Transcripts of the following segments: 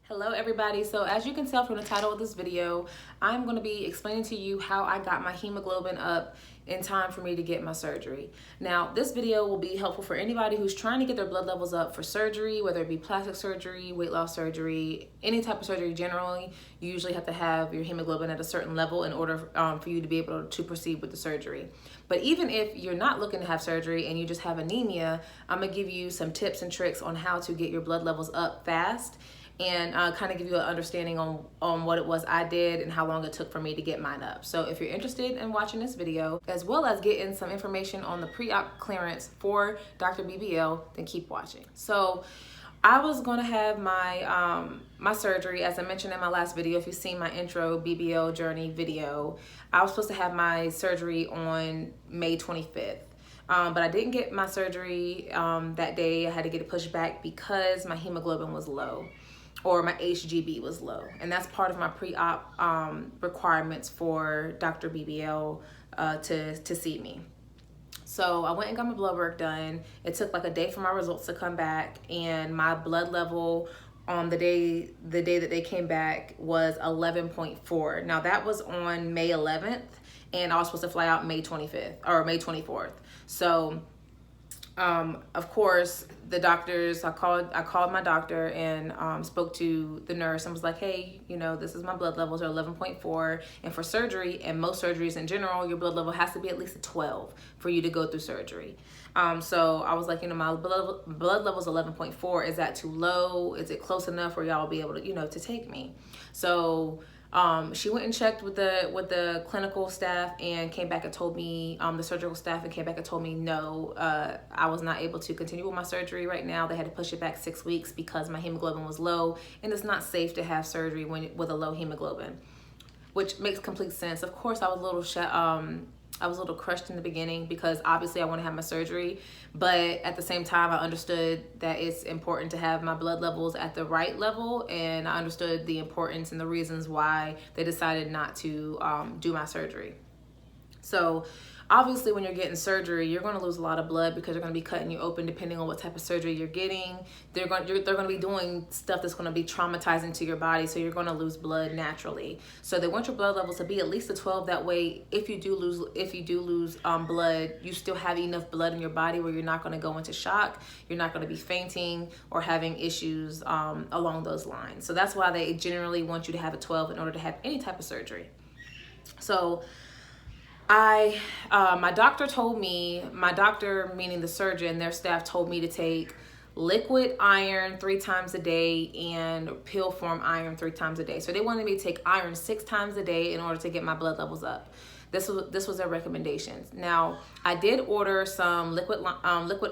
Hello everybody. So as you can tell from the title of this video, I'm going to be explaining to you how I got my hemoglobin up in time for me to get my surgery. Now this video will be helpful for anybody who's trying to get their blood levels up for surgery, whether it be plastic surgery, weight loss surgery, any type of surgery. Generally, you usually have to have your hemoglobin at a certain level in order for you to be able to proceed with the surgery. But even if you're not looking to have surgery and you just have anemia, I'm going to give you some tips and tricks on how to get your blood levels up fast and kind of give you an understanding on what it was I did and how long it took for me to get mine up. So if you're interested in watching this video, as well as getting some information on the pre-op clearance for Dr. BBL, then keep watching. So I was gonna have my my surgery, as I mentioned in my last video. If you've seen my intro BBL journey video, I was supposed to have my surgery on May 25th. But I didn't get my surgery that day. I had to get it pushed back because my hemoglobin was low, or my HGB was low. And that's part of my pre-op requirements for Dr. BBL to see me. So I went and got my blood work done. It took like a day for my results to come back, and my blood level on the day that they came back was 11.4. Now that was on May 11th, and I was supposed to fly out May 25th or May 24th. So of course, the doctors, I called my doctor and spoke to the nurse and was like, hey, you know, this is my blood levels are 11.4, and for surgery and most surgeries in general, your blood level has to be at least a 12 for you to go through surgery. So I was like, you know, my blood level is 11.4. Is that too low? Is it close enough where y'all will be able to, you know, to take me? So she went and checked with the clinical staff and came back and told me, the surgical staff, and came back and told me no, I was not able to continue with my surgery right now. They had to push it back 6 weeks because my hemoglobin was low, and it's not safe to have surgery with a low hemoglobin, which makes complete sense. Of course, I was a little crushed in the beginning because obviously I want to have my surgery, but at the same time I understood that it's important to have my blood levels at the right level, and I understood the importance and the reasons why they decided not to do my surgery. So obviously when you're getting surgery, you're going to lose a lot of blood because they're going to be cutting you open depending on what type of surgery you're getting. They're going to be doing stuff that's going to be traumatizing to your body, so you're going to lose blood naturally. So they want your blood levels to be at least a 12. That way, if you do lose blood, you still have enough blood in your body where you're not going to go into shock. You're not going to be fainting or having issues along those lines. So that's why they generally want you to have a 12 in order to have any type of surgery. So my doctor meaning the surgeon, their staff told me to take liquid iron 3 times a day and pill form iron 3 times a day. So they wanted me to take iron 6 times a day in order to get my blood levels up. This was their recommendations. Now, I did order some liquid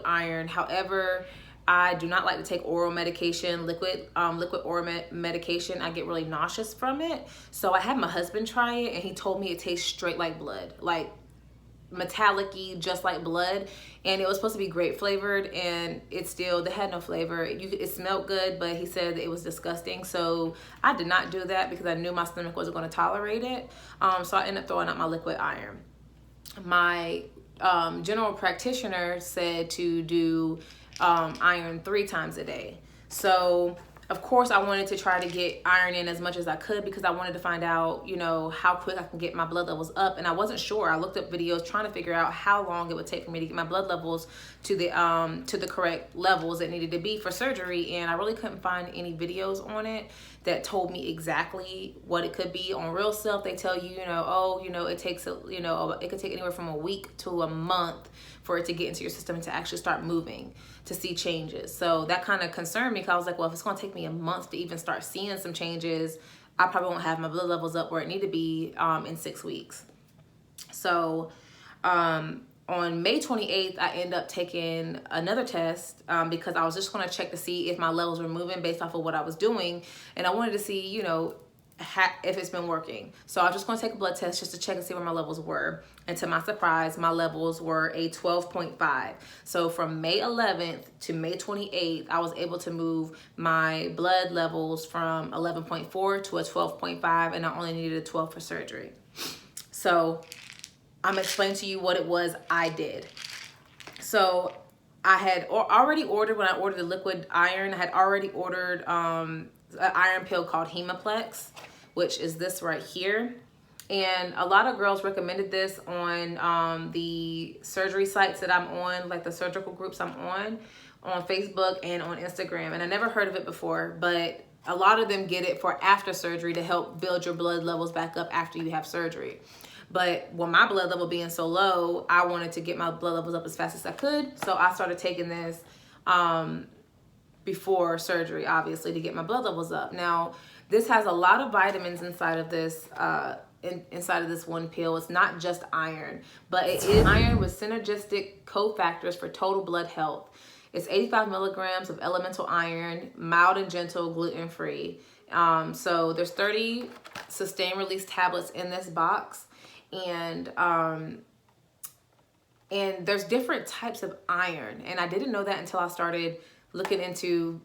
iron. However, I do not like to take oral medication, liquid oral medication. I get really nauseous from it. So I had my husband try it, and he told me it tastes straight like blood, like metallic-y, just like blood. And it was supposed to be grape flavored, and they had no flavor. It smelled good, but he said it was disgusting. So I did not do that because I knew my stomach wasn't going to tolerate it. So I ended up throwing out my liquid iron. My general practitioner said to do iron 3 times a day. So of course I wanted to try to get iron in as much as I could because I wanted to find out, you know, how quick I can get my blood levels up, and I wasn't sure. I looked up videos trying to figure out how long it would take for me to get my blood levels to the correct levels that needed to be for surgery, and I really couldn't find any videos on it that told me exactly what it could be. On Real Self, they tell you, it takes it could take anywhere from a week to a month for it to get into your system and to actually start moving, to see changes. So that kind of concerned me, because I was like, well, if it's going to take me a month to even start seeing some changes, I probably won't have my blood levels up where it need to be in 6 weeks. So on May 28th, I ended up taking another test because I was just going to check to see if my levels were moving based off of what I was doing, and I wanted to see, you know, if it's been working. So I was just going to take a blood test just to check and see where my levels were. And to my surprise, my levels were a 12.5. So from May 11th to May 28th, I was able to move my blood levels from 11.4 to a 12.5, and I only needed a 12 for surgery. So I'm explaining to you what it was I did. So I had already ordered, when I ordered the liquid iron, I had already ordered iron pill called Hemaplex, which is this right here. And a lot of girls recommended this on the surgery sites that I'm on, like the surgical groups I'm on Facebook and on Instagram. And I never heard of it before, but a lot of them get it for after surgery to help build your blood levels back up after you have surgery. But with my blood level being so low, I wanted to get my blood levels up as fast as I could. So I started taking this before surgery, obviously, to get my blood levels up. Now, this has a lot of vitamins inside of this inside of this one pill. It's not just iron, but it is iron with synergistic cofactors for total blood health. It's 85 milligrams of elemental iron, mild and gentle, gluten-free. So there's 30 sustained release tablets in this box. And there's different types of iron. And I didn't know that until I started looking into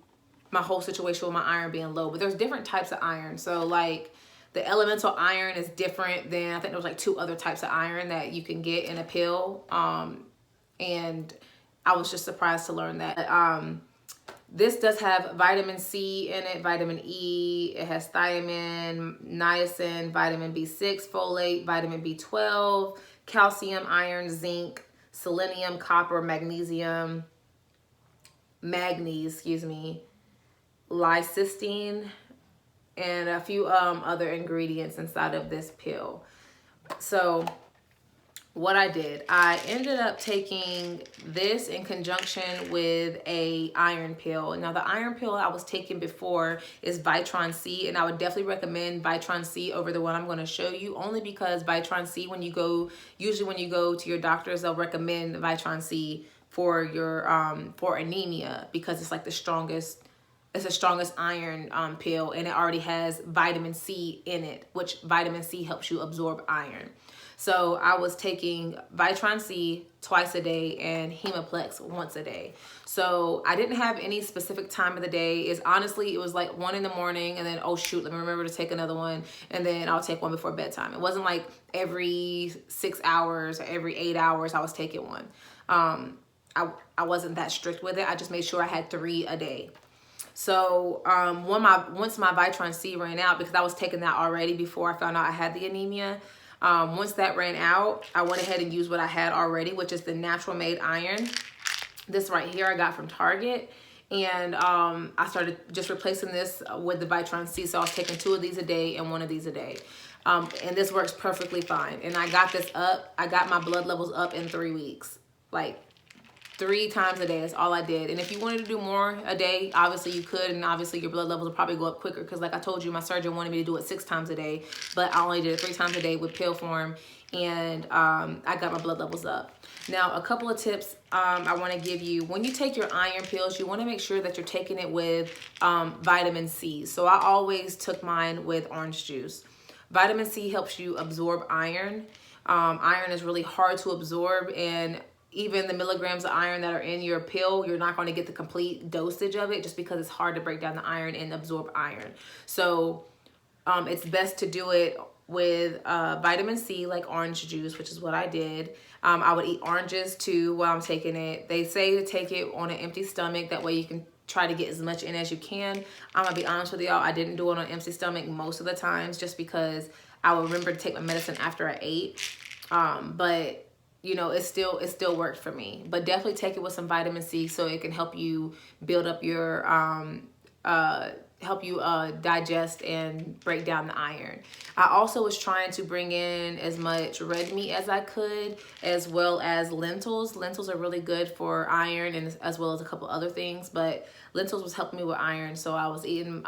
my whole situation with my iron being low. But there's different types of iron. So like the elemental iron is different than, I think there was like 2 other types of iron that you can get in a pill. And I was just surprised to learn that. This does have vitamin C in it, vitamin E, it has thiamine, niacin, vitamin B6, folate, vitamin B12, calcium, iron, zinc, selenium, copper, magnesium, manganese, lysistine, and a few other ingredients inside of this pill. So what I did, I ended up taking this in conjunction with a iron pill. Now the iron pill I was taking before is Vitron C, and I would definitely recommend Vitron C over the one I'm going to show you, only because Vitron C, usually when you go to your doctors, they'll recommend Vitron C for your for anemia, because it's like the strongest iron pill, and it already has vitamin C in it, which vitamin C helps you absorb iron. So I was taking Vitron C twice a day and Hemaplex once a day. So I didn't have any specific time of the day. It was like 1 in the morning, and then, oh shoot, let me remember to take another one, and then I'll take one before bedtime. It wasn't like every 6 hours or every 8 hours I was taking one. I wasn't that strict with it. I just made sure I had 3 a day. So once my Vitron C ran out, because I was taking that already before I found out I had the anemia, once that ran out, I went ahead and used what I had already, which is the natural made iron. This right here I got from Target. And I started just replacing this with the Vitron C. So I was taking 2 of these a day and 1 of these a day. And this works perfectly fine. And I got my blood levels up in 3 weeks. Like 3 times a day is all I did. And if you wanted to do more a day, obviously you could, and obviously your blood levels will probably go up quicker, because like I told you, my surgeon wanted me to do it 6 times a day, but I only did it 3 times a day with pill form, and I got my blood levels up. Now, a couple of tips I want to give you. When you take your iron pills, you want to make sure that you're taking it with vitamin C. So I always took mine with orange juice. Vitamin C helps you absorb iron. Iron is really hard to absorb, and even the milligrams of iron that are in your pill, you're not going to get the complete dosage of it, just because it's hard to break down the iron and absorb iron. So it's best to do it with vitamin C, like orange juice, which is what I did. I would eat oranges too while I'm taking it. They say to take it on an empty stomach. That way you can try to get as much in as you can. I'm going to be honest with y'all, I didn't do it on an empty stomach most of the times, just because I would remember to take my medicine after I ate. But you know, it still worked for me. But definitely take it with some vitamin C, so it can help you build up your digest and break down the iron. I also was trying to bring in as much red meat as I could, as well as lentils. Lentils are really good for iron, and as well as a couple other things, but lentils was helping me with iron. So I was eating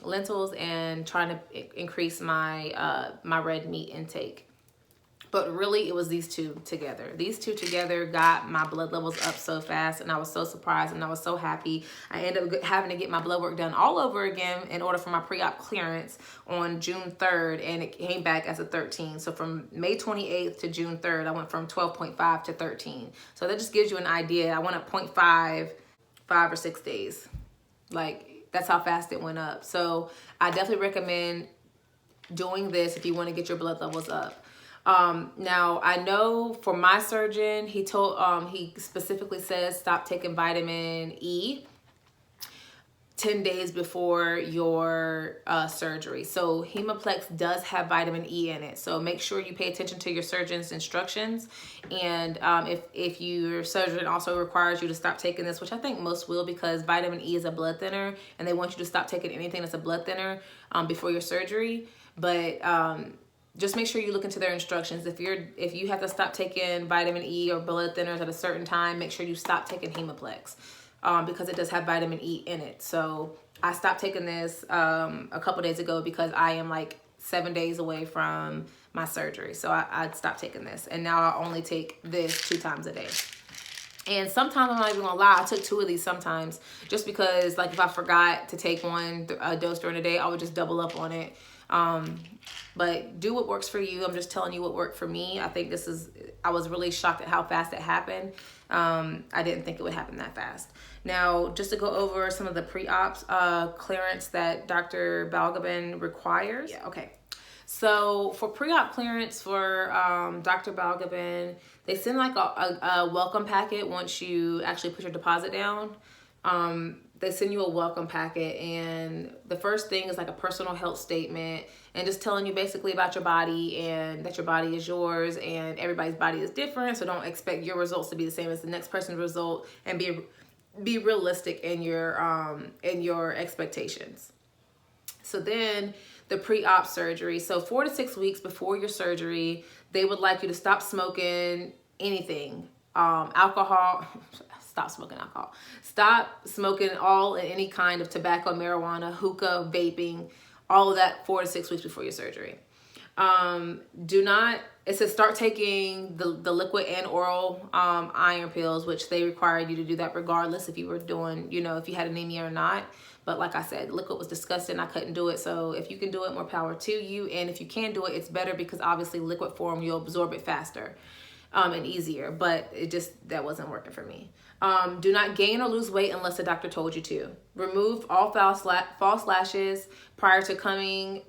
lentils and trying to increase my my red meat intake. But really, it was these two together. These two together got my blood levels up so fast, and I was so surprised, and I was so happy. I ended up having to get my blood work done all over again in order for my pre-op clearance on June 3rd, and it came back as a 13. So from May 28th to June 3rd, I went from 12.5 to 13. So that just gives you an idea. I went up 0.5, 5 or 6 days. Like, that's how fast it went up. So I definitely recommend doing this if you want to get your blood levels up. Now I know for my surgeon, he specifically says stop taking vitamin E. 10 days before your surgery. So Hemaplex does have vitamin E in it. So make sure you pay attention to your surgeon's instructions. And if your surgeon also requires you to stop taking this, which I think most will, because vitamin E is a blood thinner and they want you to stop taking anything that's a blood thinner before your surgery. But just make sure you look into their instructions. If you have to stop taking vitamin E or blood thinners at a certain time, make sure you stop taking Hemaplex. Because it does have vitamin E in it. So I stopped taking this a couple days ago because I am like 7 days away from my surgery. So I stopped taking this. And now I only take this 2 times a day. And sometimes, I'm not even gonna lie, I took 2 of these sometimes just because, like, if I forgot to take a dose during the day, I would just double up on it. But do what works for you. I'm just telling you what worked for me. I think I was really shocked at how fast it happened. I didn't think it would happen that fast. Now, just to go over some of the pre-ops clearance that Dr. Balgobin requires. Yeah, okay. So for pre-op clearance for Dr. Balgobin, they send like a welcome packet once you actually put your deposit down. They send you a welcome packet, and the first thing is like a personal health statement and just telling you basically about your body and that your body is yours and everybody's body is different. So don't expect your results to be the same as the next person's result, and be realistic in your expectations. So then the pre-op surgery. So 4 to 6 weeks before your surgery, they would like you to stop smoking anything, alcohol. Stop smoking alcohol. Stop smoking all and any kind of tobacco, marijuana, hookah, vaping, all of that 4 to 6 weeks before your surgery. It says start taking the liquid and oral iron pills, which they required you to do that regardless if you were doing, if you had anemia or not. But like I said, liquid was disgusting. I couldn't do it. So if you can do it, more power to you. And if you can do it, it's better because obviously liquid form, you'll absorb it faster and easier. But that wasn't working for me. Do not gain or lose weight unless the doctor told you to. Remove all false lashes prior to coming.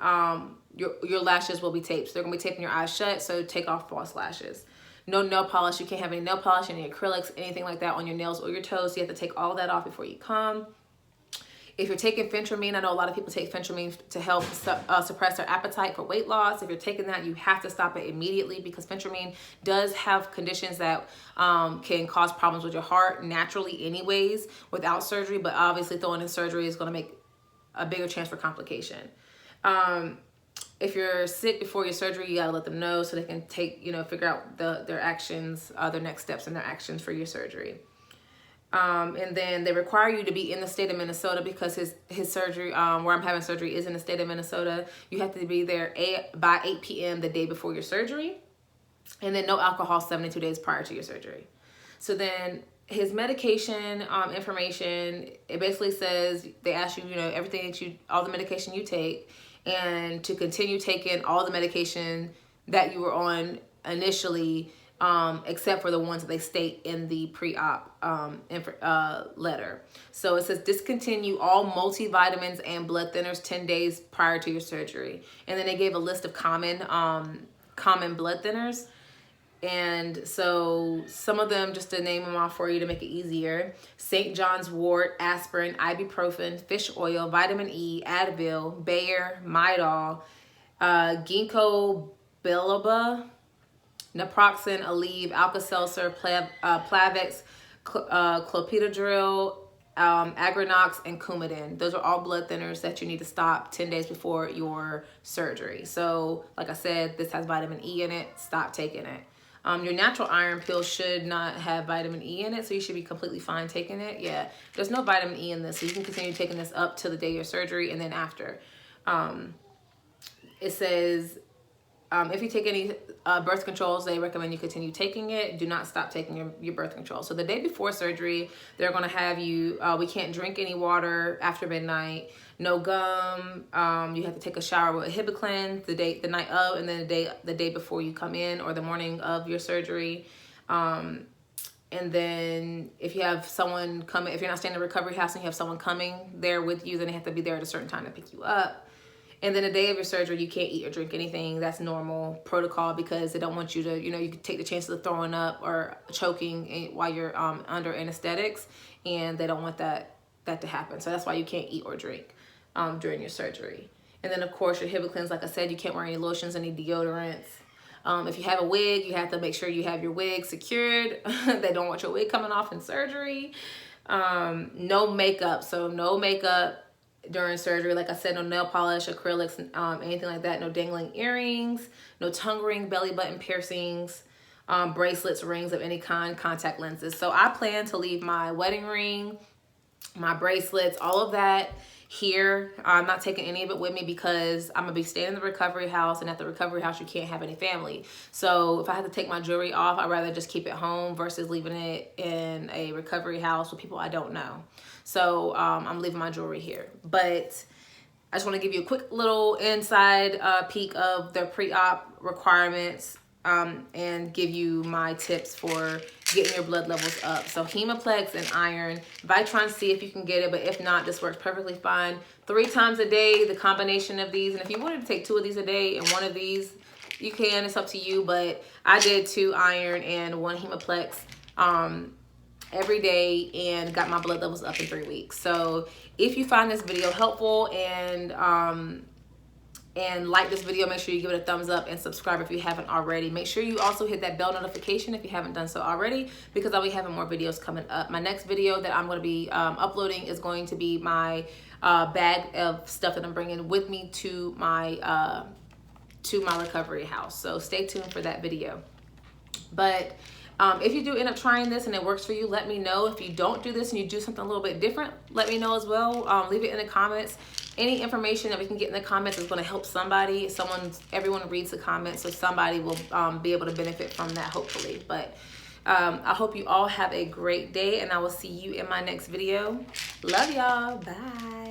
Your lashes will be taped. So they're going to be taping your eyes shut, so take off false lashes. No nail polish. You can't have any nail polish, any acrylics, anything like that on your nails or your toes. So you have to take all that off before you come. If you're taking phentermine, I know a lot of people take phentermine to help suppress their appetite for weight loss. If you're taking that, you have to stop it immediately because phentermine does have conditions that can cause problems with your heart naturally anyways without surgery, but obviously throwing in surgery is going to make a bigger chance for complication. If you're sick before your surgery, you got to let them know so they can figure out their actions, their next steps and their actions for your surgery. And then they require you to be in the state of Minnesota because his surgery, where I'm having surgery, is in the state of Minnesota. You have to be there by 8 p.m. the day before your surgery. And then no alcohol 72 days prior to your surgery. So then his medication information, it basically says, they ask you, everything all the medication you take, and to continue taking all the medication that you were on initially, except for the ones that they state in the pre-op letter. So it says discontinue all multivitamins and blood thinners 10 days prior to your surgery. And then they gave a list of common blood thinners. And so some of them, just to name them off for you to make it easier: St. John's wort, aspirin, ibuprofen, fish oil, vitamin E, Advil, Bayer, Midol, ginkgo biloba, naproxen, Aleve, Alka-Seltzer, Plavix, clopidogrel, Agrinox, and Coumadin. Those are all blood thinners that you need to stop 10 days before your surgery. So like I said, this has vitamin E in it. Stop taking it. Your natural iron pill should not have vitamin E in it, so you should be completely fine taking it. Yeah, there's no vitamin E in this, so you can continue taking this up to the day of your surgery and then after. It says, if you take any birth controls, they recommend you continue taking it. Do not stop taking your birth control. So the day before surgery, they're going to have you, we can't drink any water after midnight, no gum. You have to take a shower with a Hibiclin the night of, and then the day before you come in, or the morning of your surgery. And then if you have someone coming, if you're not staying in a recovery house and you have someone coming there with you, then they have to be there at a certain time to pick you up. And then the day of your surgery, you can't eat or drink anything. That's normal protocol because they don't want you to, you could take the chances of throwing up or choking while you're under anesthetics, and they don't want that that to happen. So that's why you can't eat or drink during your surgery. And then of course your Hemaplex, like I said, you can't wear any lotions, any deodorants. If you have a wig, you have to make sure you have your wig secured. They don't want your wig coming off in surgery. No makeup, so no makeup during surgery. Like I said, no nail polish, acrylics, anything like that. No dangling earrings, no tongue ring, belly button piercings, bracelets, rings of any kind, contact lenses. So I plan to leave my wedding ring, my bracelets, all of that here. I'm not taking any of it with me because I'm gonna be staying in the recovery house, and at the recovery house you can't have any family. So if I have to take my jewelry off, I'd rather just keep it home versus leaving it in a recovery house with people I don't know. So I'm leaving my jewelry here. But I just want to give you a quick little inside peek of their pre-op requirements and give you my tips for getting your blood levels up. So Hemaplex and iron, Vitron C if you can get it, but if not, this works perfectly fine. 3 times a day, the combination of these. And if you wanted to take 2 of these a day and 1 of these, you can, it's up to you. But I did 2 iron and 1 Hemaplex every day and got my blood levels up in 3 weeks. So if you find this video helpful and like this video, make sure you give it a thumbs up and subscribe if you haven't already. Make sure you also hit that bell notification if you haven't done so already, because I'll be having more videos coming up. My next video that I'm going to be uploading is going to be my bag of stuff that I'm bringing with me to my recovery house. So stay tuned for that video. But if you do end up trying this and it works for you, let me know. If you don't do this and you do something a little bit different, let me know as well. Leave it in the comments. Any information that we can get in the comments is going to help somebody. Everyone reads the comments, so somebody will be able to benefit from that, hopefully. But I hope you all have a great day, and I will see you in my next video. Love y'all. Bye.